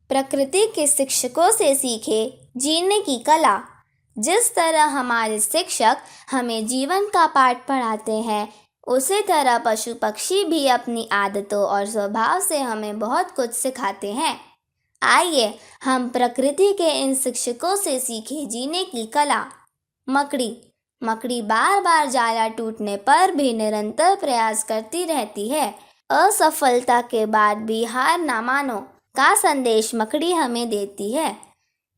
प्रकृति के शिक्षकों से सीखे जीने की कला। जिस तरह हमारे शिक्षक हमें जीवन का पाठ पढ़ाते हैं, उसी तरह पशु पक्षी भी अपनी आदतों और स्वभाव से हमें बहुत कुछ सिखाते हैं। आइए हम प्रकृति के इन शिक्षकों से सीखे जीने की कला। मकड़ी बार बार जाला टूटने पर भी निरंतर प्रयास करती रहती है। असफलता के बाद भी हार ना मानो का संदेश मकड़ी हमें देती है।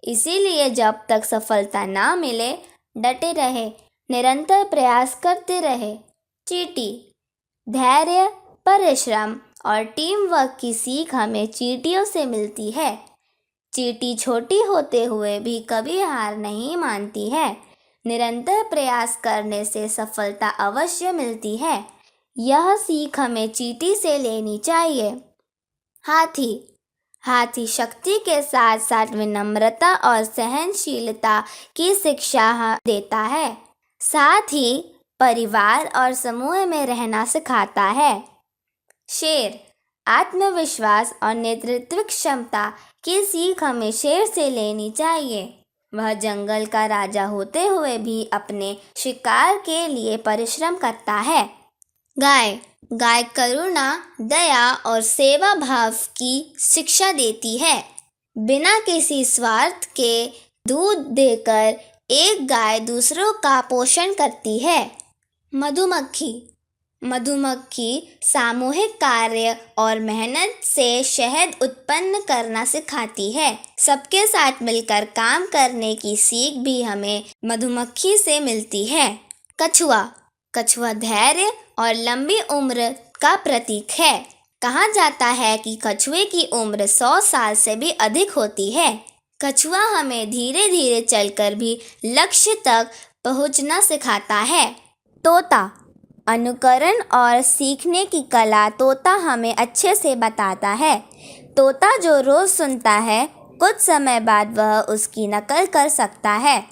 इसीलिए जब तक सफलता ना मिले, डटे रहे, निरंतर प्रयास करते रहे। चींटी। धैर्य, परिश्रम और टीम वर्क की सीख हमें चींटियों से मिलती है। चींटी छोटी होते हुए भी कभी हार नहीं मानती है। निरंतर प्रयास करने से सफलता अवश्य मिलती है। यह सीख हमें चींटी से लेनी चाहिए। हाथी शक्ति के साथ साथ विनम्रता और सहनशीलता की शिक्षा देता है। साथ ही परिवार और समूह में रहना सिखाता है। शेर। आत्मविश्वास और नेतृत्व क्षमता की सीख हमें शेर से लेनी चाहिए। वह जंगल का राजा होते हुए भी अपने शिकार के लिए परिश्रम करता है। गाय करुणा, दया और सेवा भाव की शिक्षा देती है। बिना किसी स्वार्थ के दूध देकर एक गाय दूसरों का पोषण करती है। मधुमक्खी सामूहिक कार्य और मेहनत से शहद उत्पन्न करना सिखाती है। सबके साथ मिलकर काम करने की सीख भी हमें मधुमक्खी से मिलती है। कछुआ धैर्य और लंबी उम्र का प्रतीक है। कहा जाता है कि कछुए की उम्र 100 साल से भी अधिक होती है। कछुआ हमें धीरे धीरे चलकर भी लक्ष्य तक पहुंचना सिखाता है। तोता। अनुकरण और सीखने की कला तोता हमें अच्छे से बताता है। तोता जो रोज सुनता है, कुछ समय बाद वह उसकी नकल कर सकता है।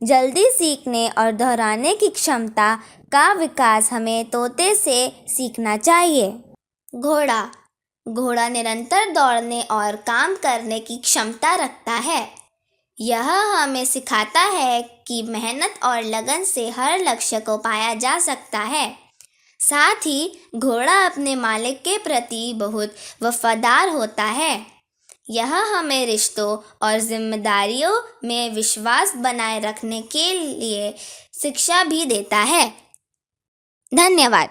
जल्दी सीखने और दोहराने की क्षमता का विकास हमें तोते से सीखना चाहिए। घोड़ा निरंतर दौड़ने और काम करने की क्षमता रखता है। यह हमें सिखाता है कि मेहनत और लगन से हर लक्ष्य को पाया जा सकता है। साथ ही घोड़ा अपने मालिक के प्रति बहुत वफादार होता है। यह हमें रिश्तों और जिम्मेदारियों में विश्वास बनाए रखने के लिए शिक्षा भी देता है। धन्यवाद।